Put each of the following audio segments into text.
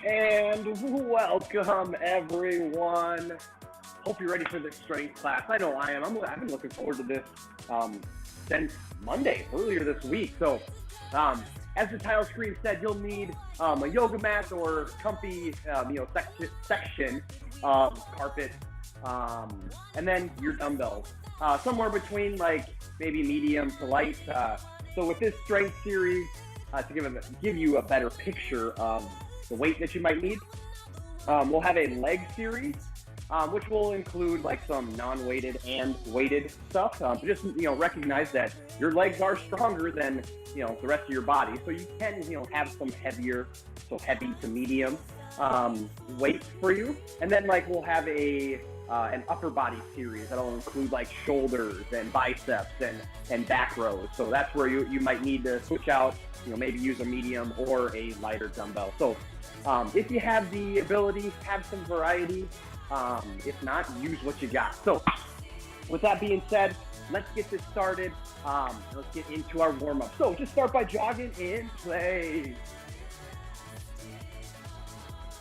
And welcome, everyone. Hope you're ready for this strength class. I know I am. I've been looking forward to this since Monday, earlier this week. So, as the title screen said, you'll need a yoga mat or comfy, section of carpet, and then your dumbbells. Somewhere between like maybe medium to light. So with this strength series, to give you a better picture of the weight that you might need, we'll have a leg series, which will include like some non-weighted and weighted stuff. But just recognize that your legs are stronger than the rest of your body, so you can have some heavier, so heavy to medium weight for you. And then like we'll have an upper body series that'll include like shoulders and biceps and back rows. So that's where you might need to switch out, maybe use a medium or a lighter dumbbell. So if you have the ability, have some variety. If not, use what you got. So with that being said, let's get this started. Let's get into our warm-up. So just start by jogging in place.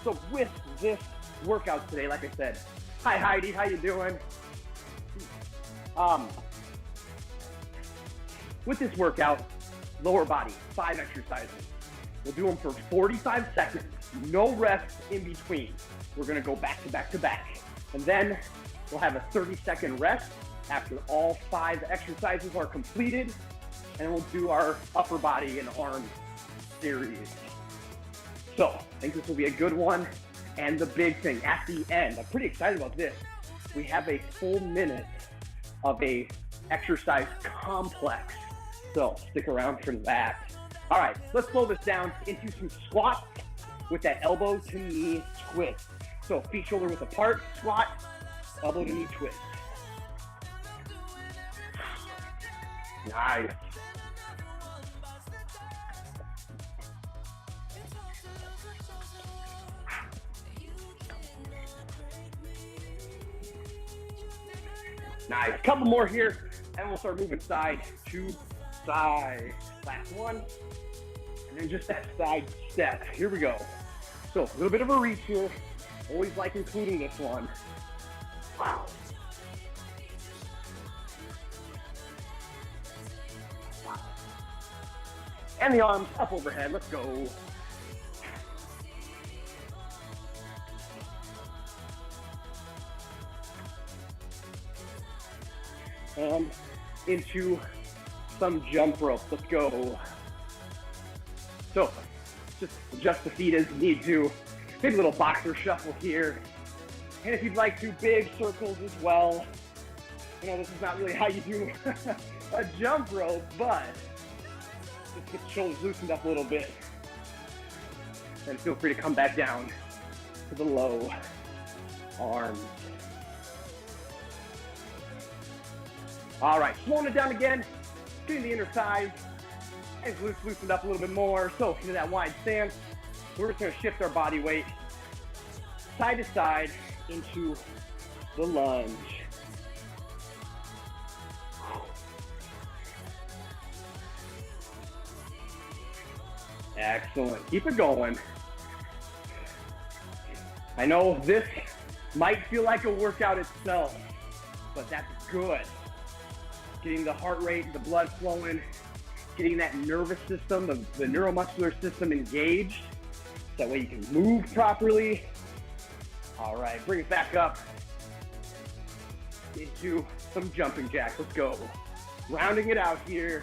So with this workout today, like I said, hi Heidi, how you doing? With this workout, lower body, 5 exercises. We'll do them for 45 seconds, no rest in between. We're gonna go back to back to back. And then we'll have a 30-second rest after all 5 exercises are completed. And we'll do our upper body and arm series. So I think this will be a good one. And the big thing at the end, I'm pretty excited about this. We have a full minute of a exercise complex. So stick around for that. All right, let's slow this down into some squats with that elbow to knee twist. So feet shoulder width apart, squat, elbow to knee twist. Nice. Nice. Couple more here, and we'll start moving side to side. Last one, and then just that side step. Here we go. So a little bit of a reach here. Always like including this one. Wow. And the arms up overhead. Let's go. And into some jump rope. Let's go. So just adjust the feet as you need to. Maybe a little boxer shuffle here. And if you'd like to, big circles as well. This is not really how you do a jump rope, but just get the shoulders loosened up a little bit. And feel free to come back down to the low arms. All right, slowing it down again, getting the inner thighs, and glutes loosened up a little bit more. So into that wide stance, we're just gonna shift our body weight side to side into the lunge. Excellent, keep it going. I know this might feel like a workout itself, but that's good. Getting the heart rate, the blood flowing, getting that nervous system, the neuromuscular system engaged. That way you can move properly. All right, bring it back up into some jumping jacks. Let's go. Rounding it out here.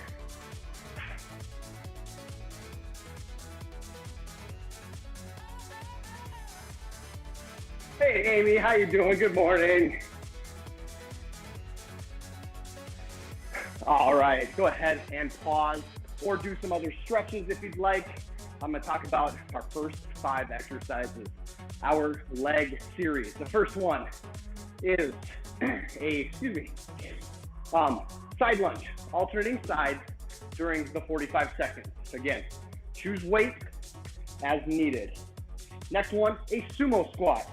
Hey, Amy, how you doing? Good morning. All right, go ahead and pause or do some other stretches if you'd like. I'm gonna talk about our first 5 exercises, our leg series. The first one is side lunge, alternating sides during the 45 seconds. Again, choose weight as needed. Next one, a sumo squat.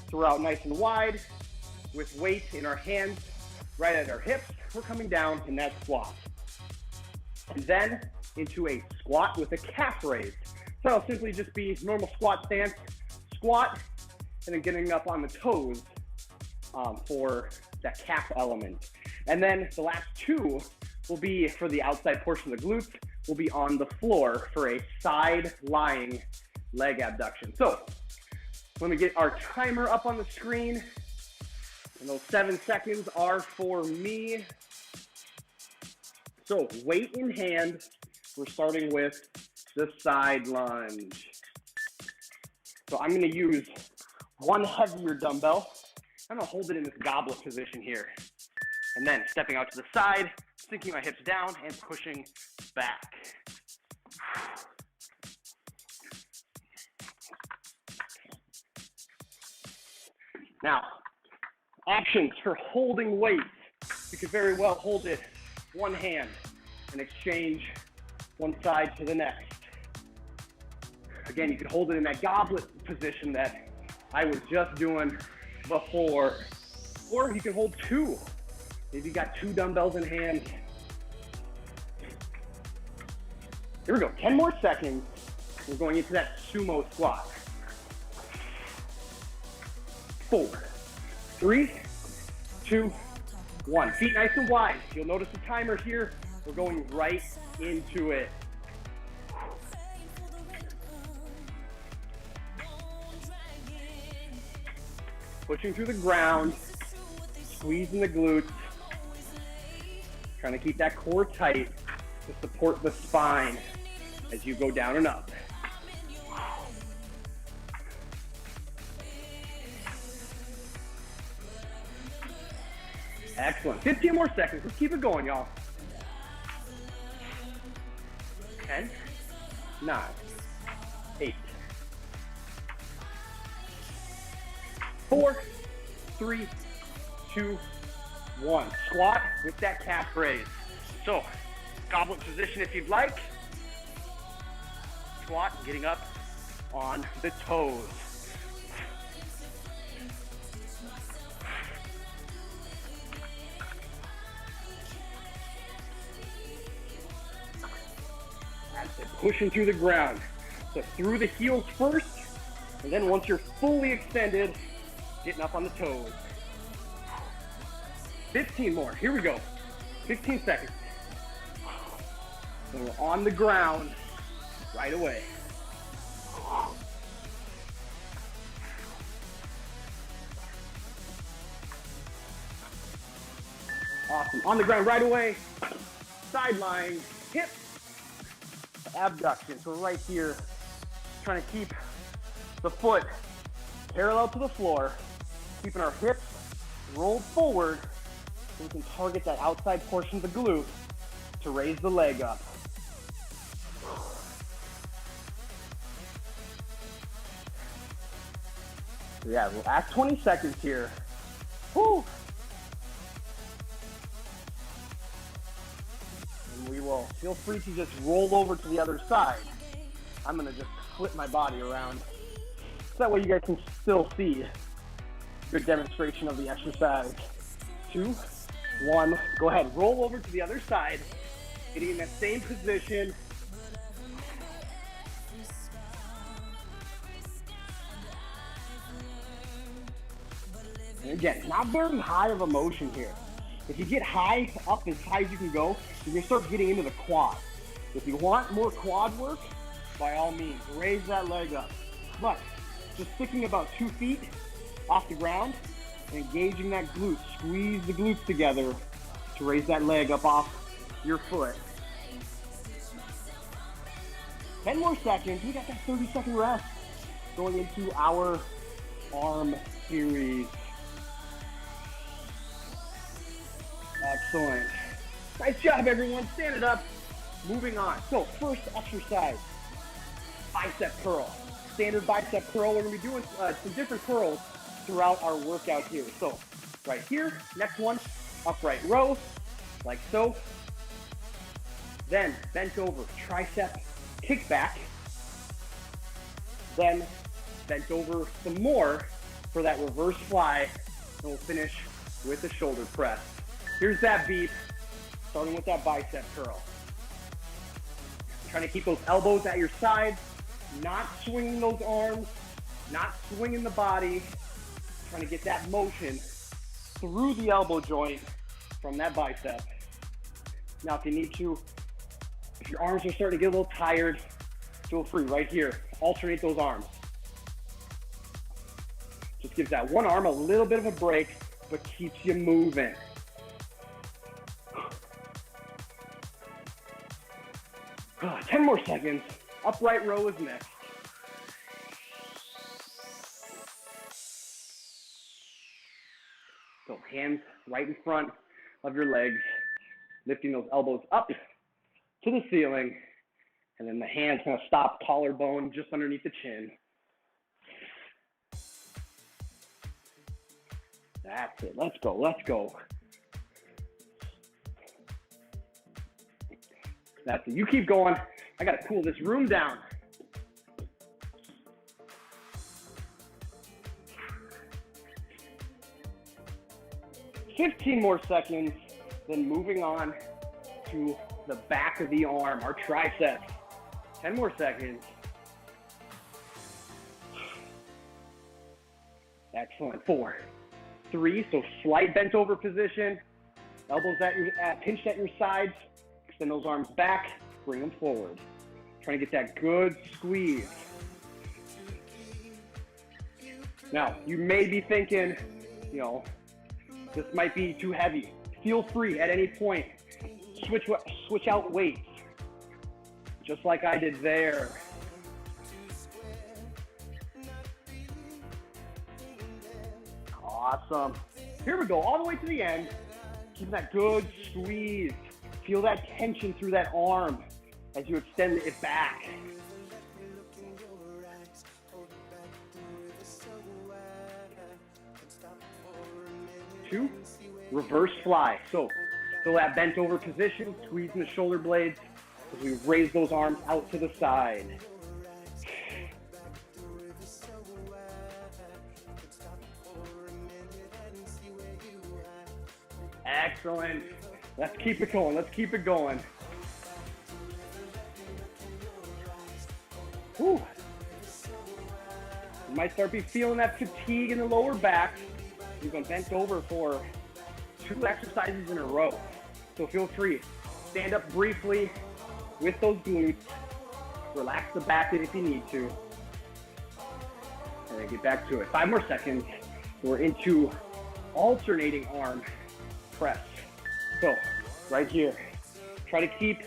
Throw out nice and wide with weight in our hands right at our hips. We're coming down in that squat. And then into a squat with a calf raise. So it'll simply just be normal squat stance, squat, and then getting up on the toes for that calf element. And then the last two will be for the outside portion of the glutes, will be on the floor for a side lying leg abduction. So let me get our timer up on the screen. And those 7 seconds are for me. So weight in hand, we're starting with the side lunge. So I'm gonna use one heavier dumbbell. I'm gonna hold it in this goblet position here. And then stepping out to the side, sinking my hips down and pushing back. Now, options for holding weight. You could very well hold it one hand and exchange one side to the next. Again, you could hold it in that goblet position that I was just doing before. Or you can hold two. Maybe you got two dumbbells in hand. Here we go, 10 more seconds. We're going into that sumo squat. 4, 3, 2, 1. Feet nice and wide. You'll notice the timer here. We're going right into it. Pushing through the ground, squeezing the glutes. Trying to keep that core tight to support the spine as you go down and up. Excellent. 15 more seconds. Let's keep it going, y'all. 10, 9, 8, 4, 3, 2, 1. Squat with that calf raise. So, goblet position if you'd like. Squat, getting up on the toes. That's it, pushing through the ground. So through the heels first, and then once you're fully extended, getting up on the toes. 15 more, here we go. 15 seconds. And we're on the ground right away. Awesome, on the ground right away. Side lying, hip abduction. So we're right here, trying to keep the foot parallel to the floor, keeping our hips rolled forward, so we can target that outside portion of the glute to raise the leg up. So yeah, last 20 seconds here. Woo! And we will feel free to just roll over to the other side. I'm gonna just flip my body around. So that way you guys can still see a good demonstration of the exercise. 2, 1, go ahead, roll over to the other side, getting in that same position. And again, not very high of a motion here. If you get high, up as high as you can go, you're gonna start getting into the quad. If you want more quad work, by all means, raise that leg up. But just sticking about 2 feet off the ground, and engaging that glute, squeeze the glutes together to raise that leg up off your foot. 10 more seconds, we got that 30-second rest. Going into our arm series. Excellent. Nice job, everyone. Stand it up. Moving on. So, first exercise, bicep curl. Standard bicep curl. We're going to be doing some different curls throughout our workout here. So, right here, next one, upright row, like so. Then, bent over, tricep kickback. Then, bent over some more for that reverse fly, and we'll finish with the shoulder press. Here's that beat, starting with that bicep curl. Trying to keep those elbows at your side, not swinging those arms, Not swinging the body, trying to get that motion through the elbow joint from that bicep. Now, if you need to, if your arms are starting to get a little tired, feel free right here. Alternate those arms. Just gives that one arm a little bit of a break, but keeps you moving. Oh, 10 more seconds. Upright row is next. So hands right in front of your legs, lifting those elbows up to the ceiling, and then the hands kind of stop collarbone just underneath the chin. That's it. Let's go. Let's go. That's it. You keep going. I got to cool this room down. 15 more seconds, then moving on to the back of the arm, our triceps. 10 more seconds. Excellent. 4, 3, so slight bent over position. Elbows pinched at your sides. Extend those arms back, bring them forward. Trying to get that good squeeze. Now, you may be thinking, this might be too heavy. Feel free at any point. Switch out weights, just like I did there. Awesome. Here we go, all the way to the end. Keep that good squeeze. Feel that tension through that arm as you extend it back. 2, reverse fly. So still that bent over position, squeezing the shoulder blades as we raise those arms out to the side. Excellent. Let's keep it going. Let's keep it going. Whew. You might start feeling that fatigue in the lower back. You've been bent over for 2 exercises in a row. So feel free. Stand up briefly with those glutes. Relax the back if you need to. And then get back to it. 5 more seconds. We're into alternating arm press. So right here, try to keep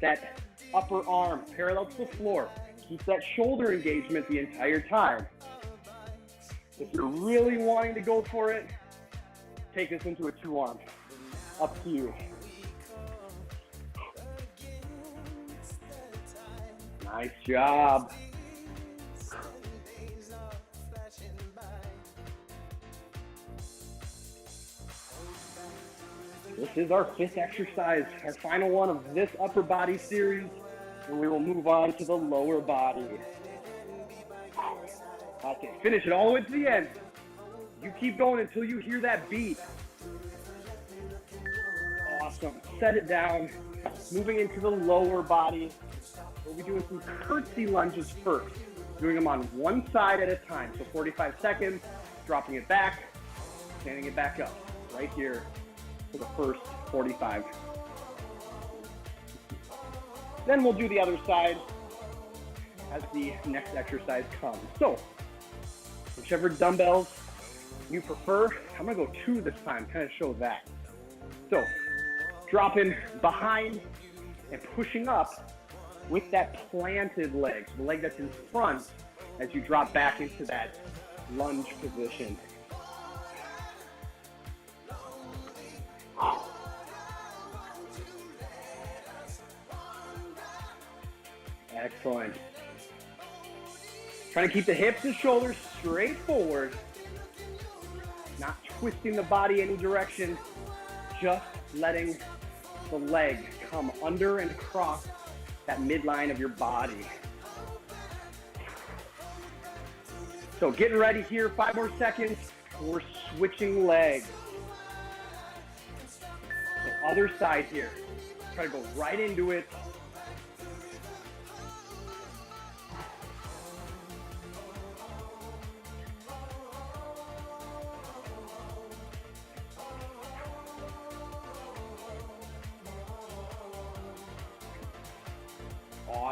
that upper arm parallel to the floor. Keep that shoulder engagement the entire time. If you're really wanting to go for it, take this into a 2-arm. Up to you. Nice job. This is our 5th exercise, our final one of this upper body series, and we will move on to the lower body. Okay, finish it all the way to the end. You keep going until you hear that beat. Awesome. Set it down. Moving into the lower body. We'll be doing some curtsy lunges first. Doing them on one side at a time. So 45 seconds, dropping it back, standing it back up. Right here for the first 45. Then we'll do the other side as the next exercise comes. So, whichever dumbbells you prefer, I'm gonna go 2 this time, kind of show that. So, dropping behind and pushing up with that planted leg, the leg that's in front as you drop back into that lunge position. Excellent. Trying to keep the hips and shoulders straight forward, not twisting the body any direction, just letting the leg come under and across that midline of your body. So getting ready here, 5 more seconds. We're switching legs. The other side here. Try to go right into it.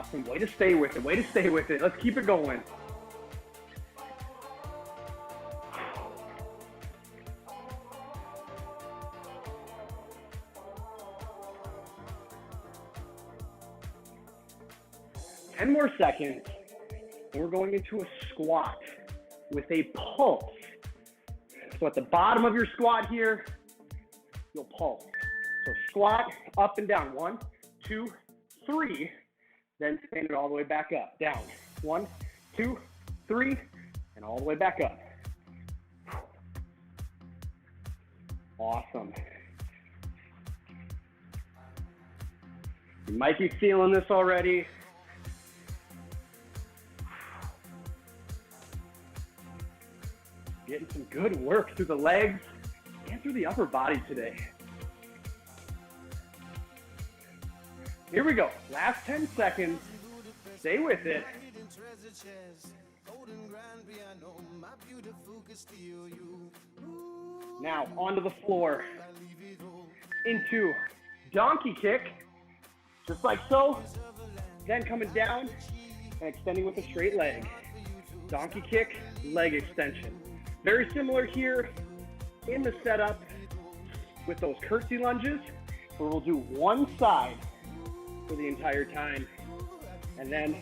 Awesome. Way to stay with it. Way to stay with it. Let's keep it going. Ten more seconds. And we're going into a squat with a pulse. So at the bottom of your squat here, you'll pulse. So squat, up and down. 1, 2, 3. Then stand it all the way back up. Down. 1, 2, 3, and all the way back up. Awesome. You might be feeling this already. Getting some good work through the legs and through the upper body today. Here we go. Last 10 seconds. Stay with it. Now, onto the floor. Into donkey kick. Just like so. Then coming down and extending with a straight leg. Donkey kick, leg extension. Very similar here in the setup with those curtsy lunges, where we'll do one side for the entire time and then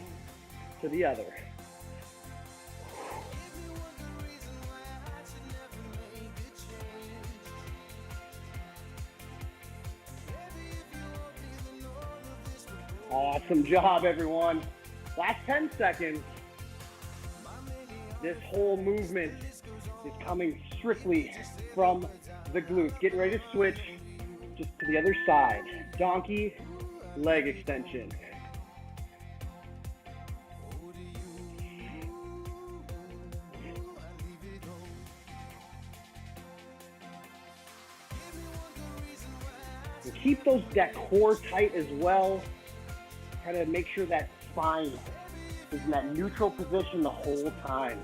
to the other. Awesome job, everyone. Last 10 seconds. This whole movement is coming strictly from the glutes. Getting ready to switch just to the other side. Donkey, leg extension. And keep that core tight as well. Try to make sure that spine is in that neutral position the whole time.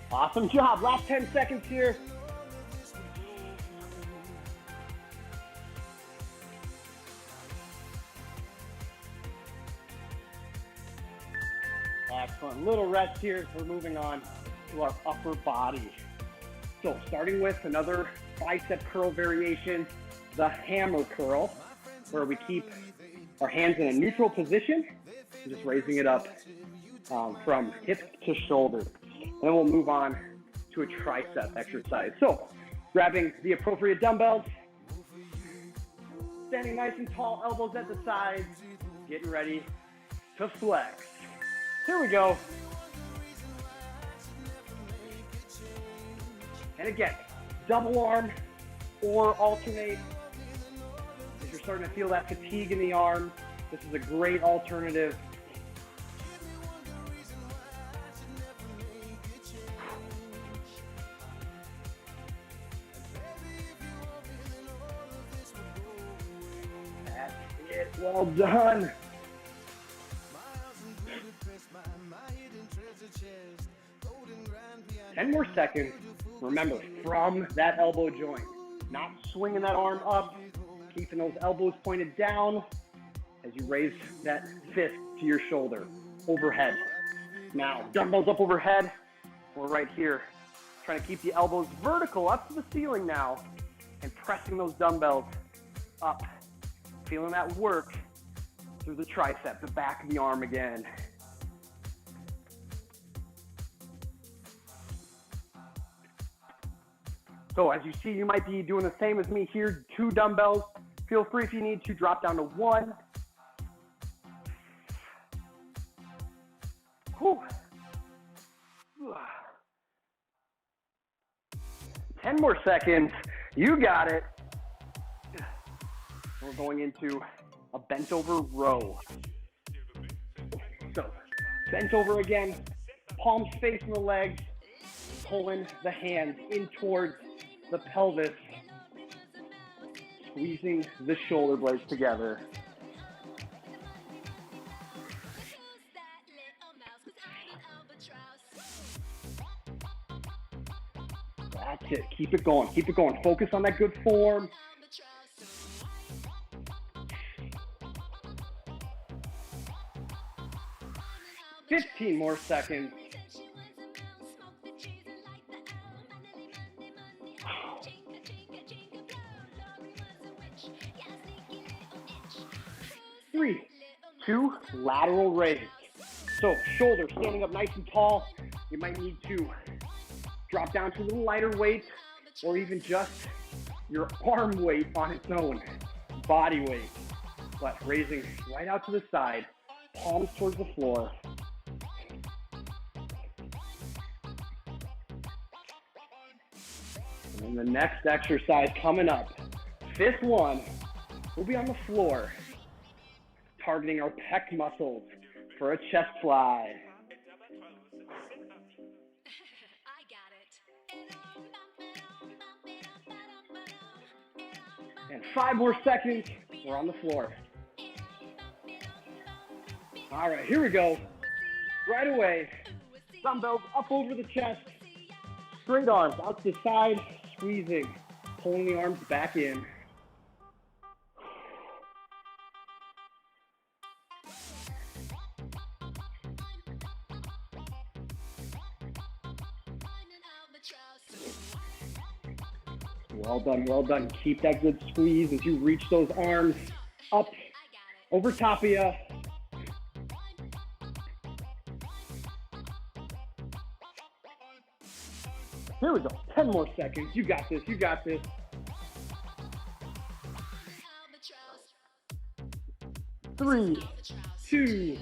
Awesome job. Last 10 seconds here. Excellent. Little rest here as we're moving on to our upper body. So starting with another bicep curl variation, the hammer curl, where we keep our hands in a neutral position and just raising it up from hip to shoulder. And then we'll move on to a tricep exercise. So grabbing the appropriate dumbbells, standing nice and tall, elbows at the sides, getting ready to flex. Here we go. And again, double arm or alternate. If you're starting to feel that fatigue in the arm, this is a great alternative. That's it. Well done. Ten more seconds. Remember, from that elbow joint, not swinging that arm up, keeping those elbows pointed down as you raise that fist to your shoulder, overhead. Now, dumbbells up overhead. We're right here, trying to keep the elbows vertical up to the ceiling now and pressing those dumbbells up. Feeling that work through the tricep, the back of the arm again. So as you see, you might be doing the same as me here, 2 dumbbells. Feel free if you need to drop down to 1. Whew. 10 more seconds. You got it. We're going into a bent over row. So bent over again, palms facing the legs, pulling the hands in towards the pelvis, squeezing the shoulder blades together. That's it. Keep it going. Keep it going. Focus on that good form. 15 more seconds. Three, two, lateral raise. So shoulders standing up nice and tall. You might need to drop down to a little lighter weight or even just your arm weight on its own, body weight. But raising right out to the side, palms towards the floor. And then the next exercise coming up, fifth one, we'll be on the floor, targeting our pec muscles for a chest fly. And 5 more seconds, we're on the floor. All right, here we go. Right away, dumbbells up over the chest, straight arms out to the side, squeezing, pulling the arms back in. Well done, well done. Keep that good squeeze as you reach those arms up over top of you. Here we go, 10 more seconds. You got this, you got this. 3, 2,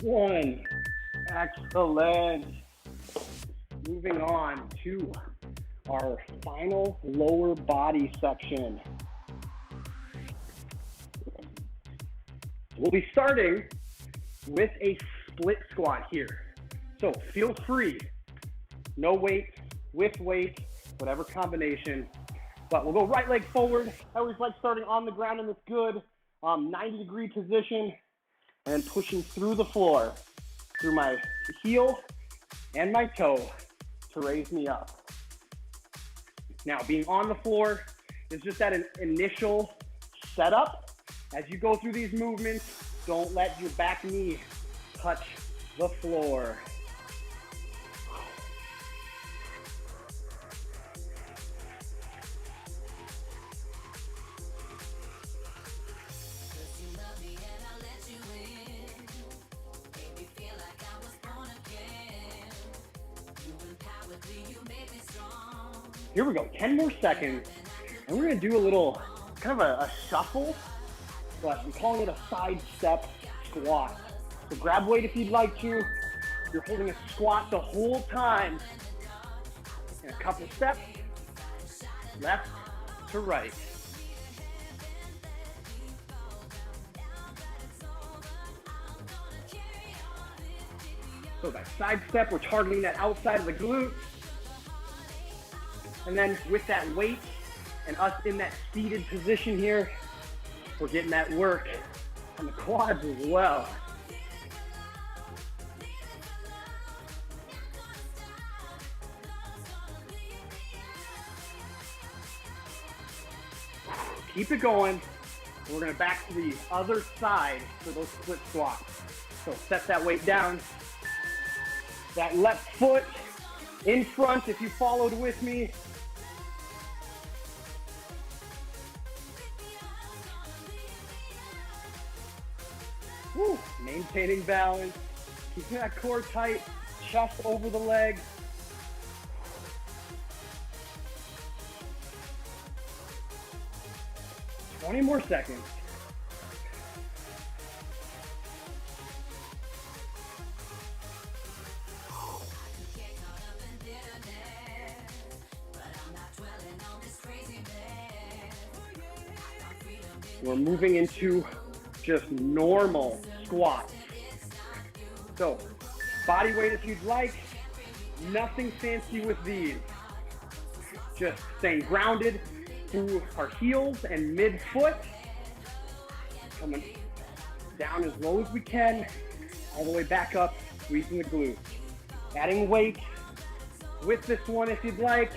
1. Excellent. Moving on to our final lower body section. We'll be starting with a split squat here. So feel free, no weight, with weight, whatever combination. But we'll go right leg forward. I always like starting on the ground in this good 90-degree position and pushing through the floor, through my heel and my toe to raise me up. Now, being on the floor is just that initial setup. As you go through these movements, don't let your back knee touch the floor. Here we go, 10 more seconds, and we're gonna do a little, kind of a shuffle, but I'm calling it a side step squat. So grab weight if you'd like to. You're holding a squat the whole time. And a couple steps, left to right. So that side step, we're targeting that outside of the glute. And then with that weight and us in that seated position here, we're getting that work on the quads as well. Keep it going. We're gonna back to the other side for those split squats. So set that weight down. That left foot in front if you followed with me. Woo. Maintaining balance, keeping that core tight, chest over the leg. Twenty more seconds. We're moving into just normal squats. So, body weight if you'd like, nothing fancy with these. Just staying grounded through our heels and mid-foot. Coming down as low as we can, all the way back up, squeezing the glutes. Adding weight with this one if you'd like.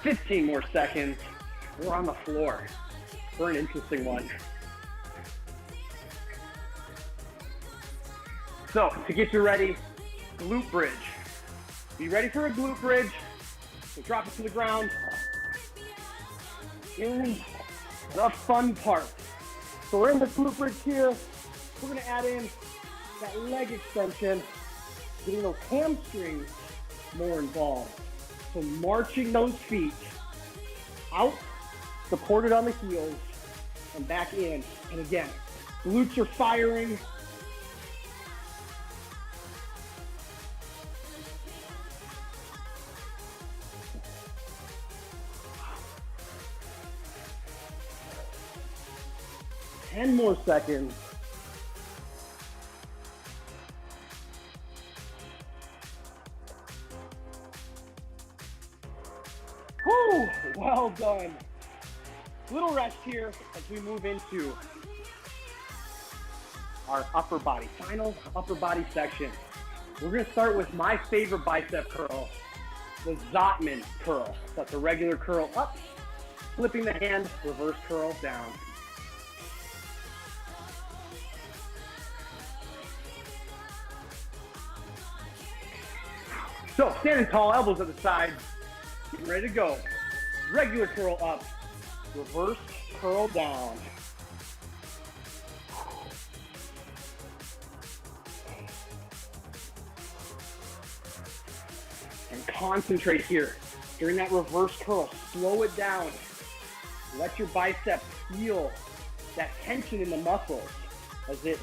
15 more seconds. We're on the floor for an interesting one. So to get you ready, glute bridge. Be ready for a glute bridge. So drop it to the ground. In the fun part. So we're in the glute bridge here. We're gonna add in that leg extension, getting those hamstrings more involved. So marching those feet out, supported on the heels, and back in. And again, glutes are firing. Ten more seconds. Whew, well done. Little rest here as we move into our upper body, final upper body section. We're gonna start with my favorite bicep curl, the Zotman curl. That's a regular curl up, flipping the hand, reverse curl down. So standing tall, elbows at the side, getting ready to go. Regular curl up, reverse curl down. And concentrate here. During that reverse curl, slow it down. Let your biceps feel that tension in the muscles as it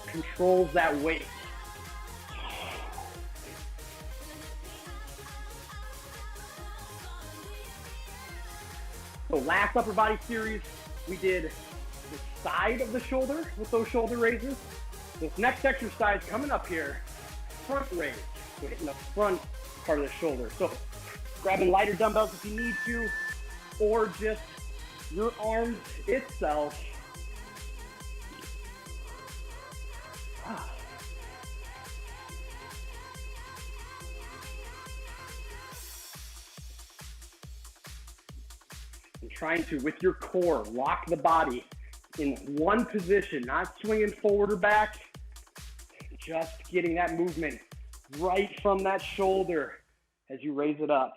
controls that weight. So last upper body series, we did the side of the shoulder with those shoulder raises. This next exercise coming up here, front raise. So hitting the front part of the shoulder. So grabbing lighter dumbbells if you need to, or just your arms itself. And trying to, with your core, lock the body in one position, not swinging forward or back, just getting that movement right from that shoulder as you raise it up.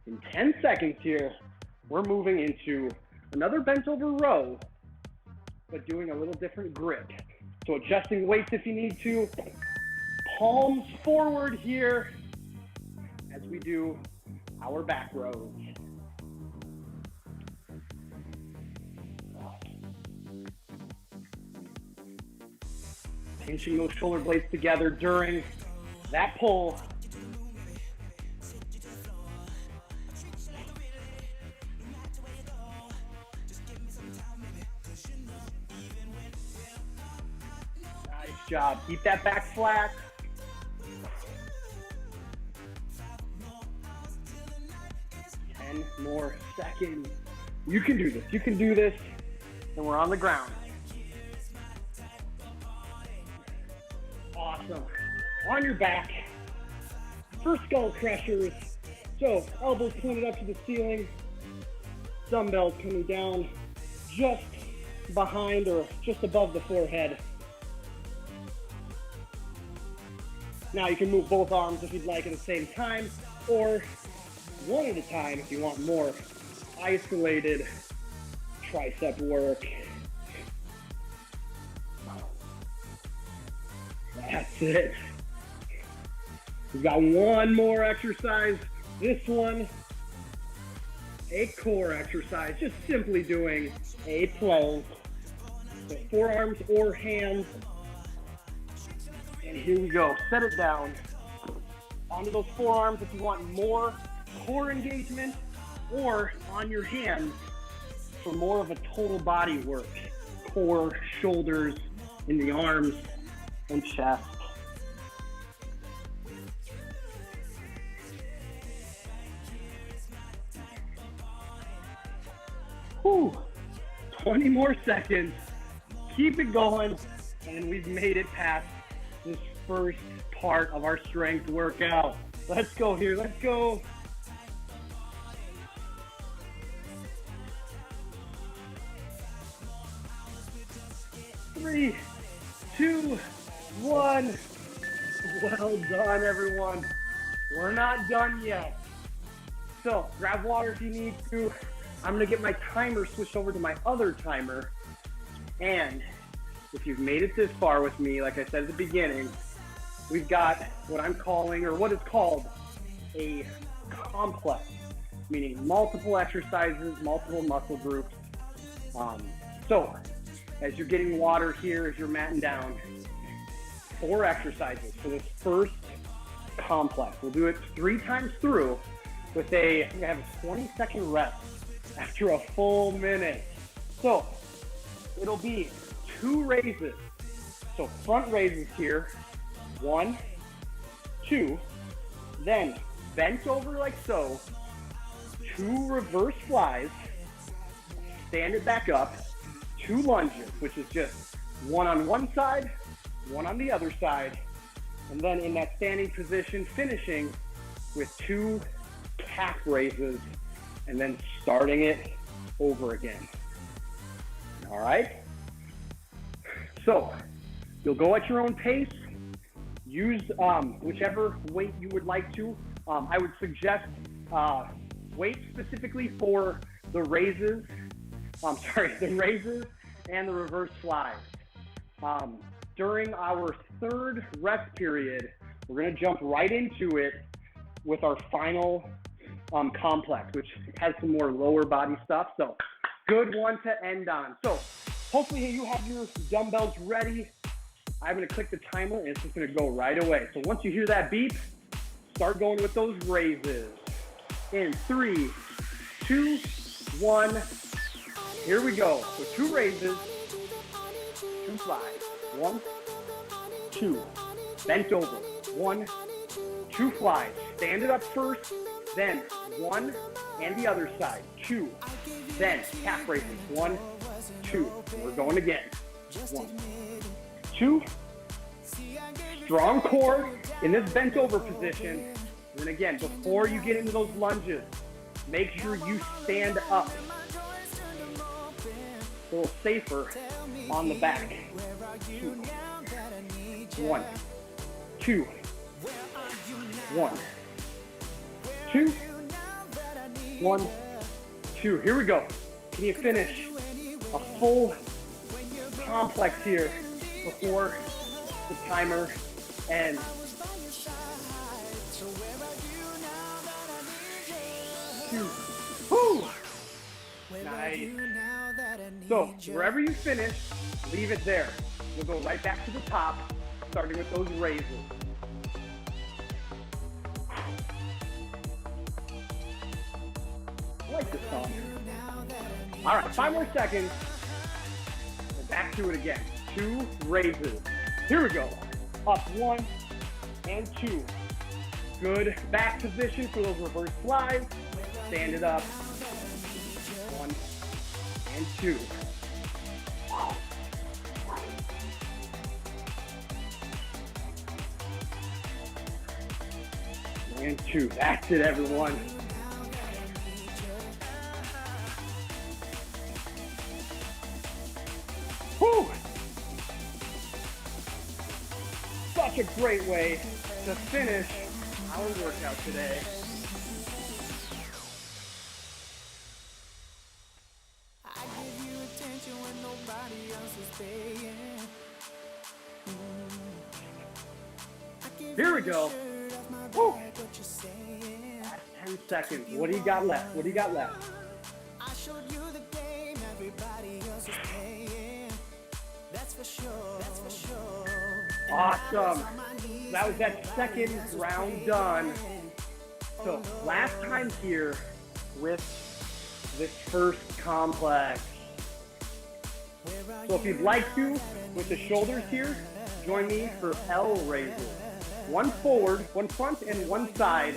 In 10 seconds here, we're moving into another bent over row, but doing a little different grip. So adjusting weights if you need to, palms forward here as we do our back rows. Pinching those shoulder blades together during that pull. Nice job. Keep that back flat. More seconds. You can do this. You can do this. And we're on the ground. Awesome. On your back. For skull crushers. So elbows pointed up to the ceiling. Dumbbells coming down just behind or just above the forehead. Now you can move both arms if you'd like at the same time, or one at a time if you want more isolated tricep work. That's it. We've got one more exercise. This one, a core exercise, just simply doing a plank. So forearms or hands. And here we go. Set it down. Onto those forearms if you want more core engagement, or on your hands for more of a total body work. Core, shoulders, in the arms, and chest. Whew. 20 more seconds. Keep it going, and we've made it past this first part of our strength workout. Let's go here, let's go. Three, two, one. Well done, everyone. We're not done yet. So grab water if you need to. I'm gonna get my timer switched over to my other timer. And if you've made it this far with me, like I said at the beginning, we've got what I'm calling, or what is called, a complex, meaning multiple exercises, multiple muscle groups. So as you're getting water here, as you're matting down, 4 exercises for this first complex. We'll do it 3 times through with I think I have a 20-second rest after a full minute. So it'll be 2 raises. So front raises here, 1, 2, then bent over like so, 2 reverse flies, stand it back up, 2 lunges, which is just 1 on one side, 1 on the other side, and then in that standing position, finishing with 2 calf raises, and then starting it over again. All right? So you'll go at your own pace. Use whichever weight you would like to. I would suggest weight specifically for the raises. The raises and the reverse flies. During our 3rd rest period, we're gonna jump right into it with our final complex, which has some more lower body stuff. So good one to end on. So hopefully you have your dumbbells ready. I'm gonna click the timer and it's just gonna go right away. So once you hear that beep, start going with those raises. In 3, 2, 1, here we go. So 2 raises, 2 flies. 1, 2, bent over, 1, 2 flies. Stand it up first, then 1 and the other side, 2, then calf raises, 1, 2. We're going again. 1, 2. Strong core in this bent over position. And again, before you get into those lunges, make sure you stand up. A little safer on the back. 2, 1, 2, 1, 2, 1, 2. Here we go. Can you finish a full complex here before the timer ends? Woo! Nice. So wherever you finish, leave it there. We'll go right back to the top, starting with those raises. I like this song. All right, 5 more seconds. And back to it again. 2 raises. Here we go. Up 1 and 2. Good back position for those reverse flies. Stand it up. 1 and 2. And 2. That's it, everyone. Whew. Such a great way to finish our workout today. Here we go. Woo. That's 10 seconds. What do you got left? What do you got left? I showed you the game. Everybody else is paying. That's for sure. That's for sure. Awesome. That was that second round done. So last time here with this first complex. So if you'd like to, with the shoulders here, join me for L raises. 1 forward, 1 front, and 1 side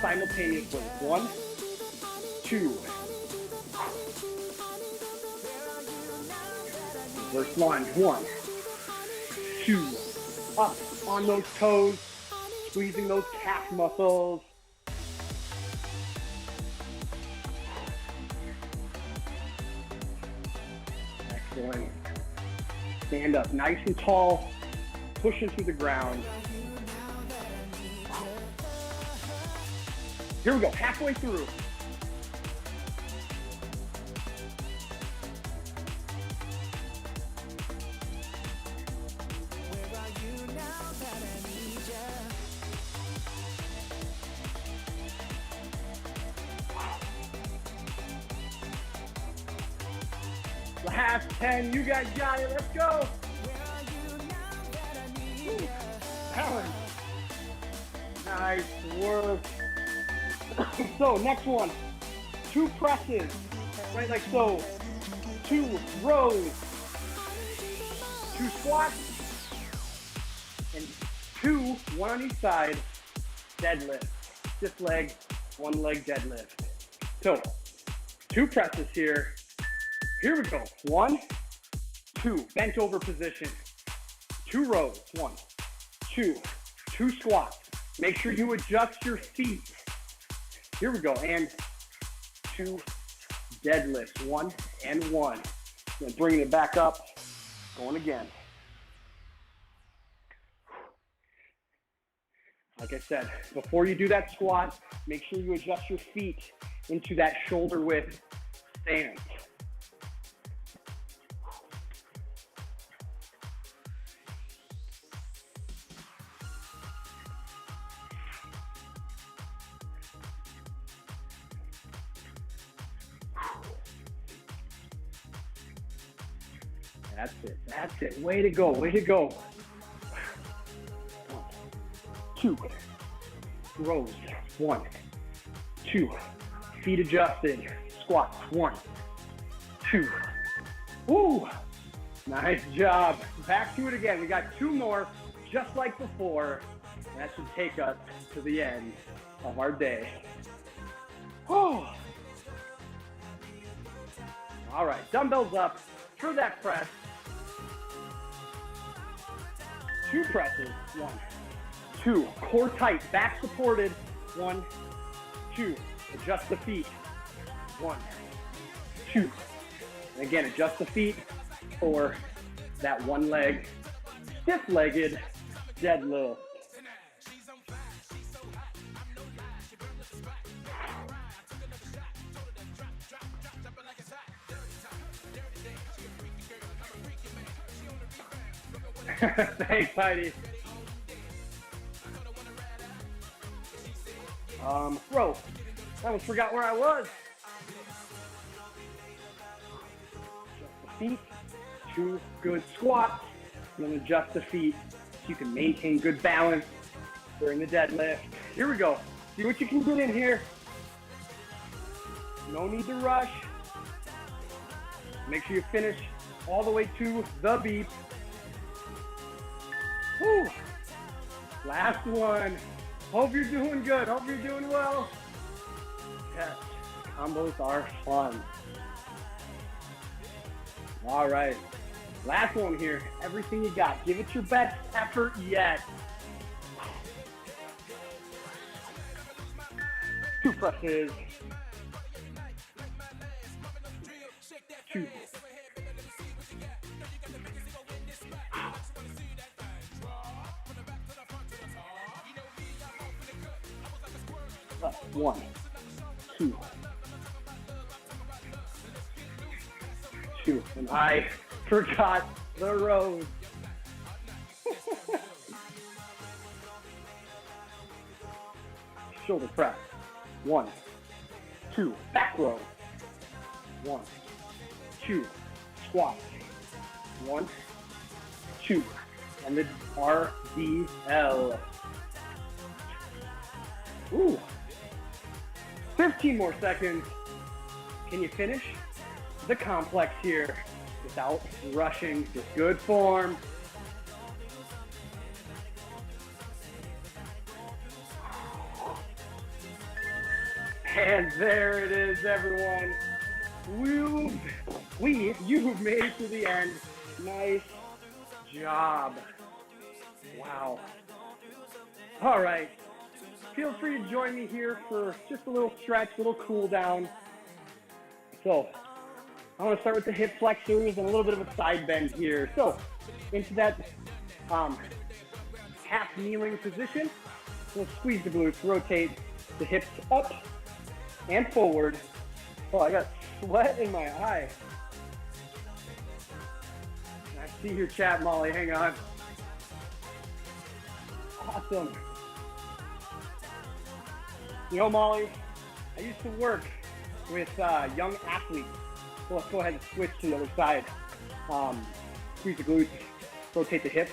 simultaneously. 1, 2. Reverse lunge. 1, 2. Up. on those toes, squeezing those calf muscles. Excellent. Stand up nice and tall, push into the ground. Here we go, halfway through. Last 10, you guys got it, let's go. Balance. Nice work. So next one, 2 presses, right, like so. 2 rows, 2 squats, and 2, one on each side, deadlift. Stiff leg, one leg deadlift. So 2 presses here. Here we go. 1, 2, bent over position. 2 rows. 1, 2, 2 squats. Make sure you adjust your feet. Here we go. And 2 deadlifts. 1 and 1. Then bringing it back up. Going again. Like I said, before you do that squat, make sure you adjust your feet into that shoulder width stance. That's it. That's it. Way to go. Way to go. 1, 2 rows. 1, 2. Feet adjusted. Squats. 1, 2. Woo! Nice job. Back to it again. We got 2 more, just like before. That should take us to the end of our day. Oh. All right. Dumbbells up for that press. 2 presses. 1, 2. Core tight, back supported. 1, 2. Adjust the feet. 1, 2. And again, adjust the feet for that one leg, stiff-legged deadlift. Thanks, Heidi. Bro, I almost forgot where I was. Adjust the feet, 2 good squats, and then adjust the feet so you can maintain good balance during the deadlift. Here we go. See what you can get in here. No need to rush. Make sure you finish all the way to the beat. Whew. Last one. Hope you're doing good. Hope you're doing well. Yes, combos are fun. All right. Last one here. Everything you got. Give it your best effort yet. 2 presses. 2. 1, 2, 2. And I forgot the rows. Shoulder press. 1, 2. Back row. 1, 2. Squat. 1, 2. And the RDL. Ooh. 15 more seconds. Can you finish the complex here without rushing? Just good form. And there it is, everyone. You've made it to the end. Nice job. Wow. All right. Feel free to join me here for just a little stretch, a little cool down. So I want to start with the hip flexors and a little bit of a side bend here. So into that half kneeling position, we'll squeeze the glutes, rotate the hips up and forward. Oh, I got sweat in my eye. I see your chat, Molly. Hang on. Awesome. You know, Molly, I used to work with young athletes. So let's go ahead and switch to the other side. Squeeze the glutes, rotate the hips.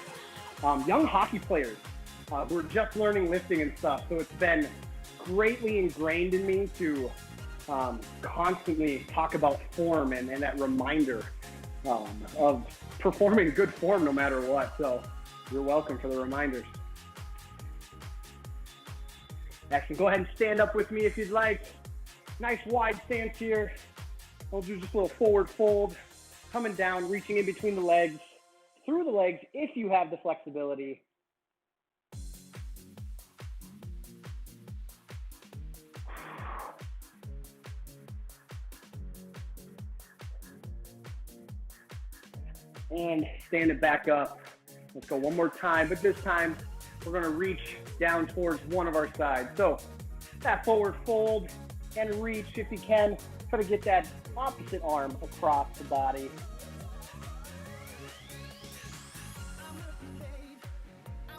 Young hockey players who are just learning lifting and stuff. So it's been greatly ingrained in me to constantly talk about form and that reminder of performing good form no matter what. So you're welcome for the reminders. Excellent. Go ahead and stand up with me if you'd like. Nice wide stance here. We'll do just a little forward fold, coming down, reaching in between the legs, through the legs if you have the flexibility. And stand it back up. Let's go one more time, but this time we're gonna reach down towards one of our sides. So that forward fold and reach if you can. Try to get that opposite arm across the body.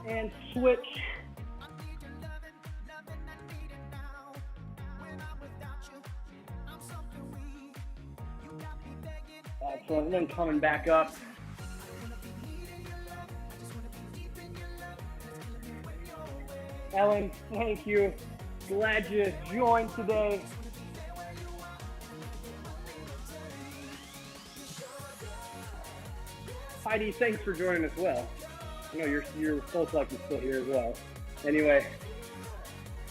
And switch. Excellent, and then coming back up. Ellen, thank you. Glad you joined today. Heidi, thanks for joining as well. I know you're most likely still here as well. Anyway,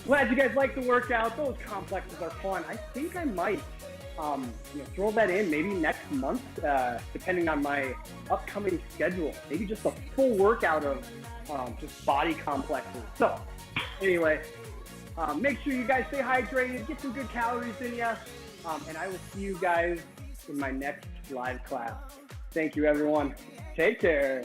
glad you guys like the workout. Those complexes are fun. I think I might throw that in maybe next month, depending on my upcoming schedule. Maybe just a full workout of just body complexes. So anyway, make sure you guys stay hydrated, get some good calories in you, and I will see you guys in my next live class. Thank you, everyone. Take care.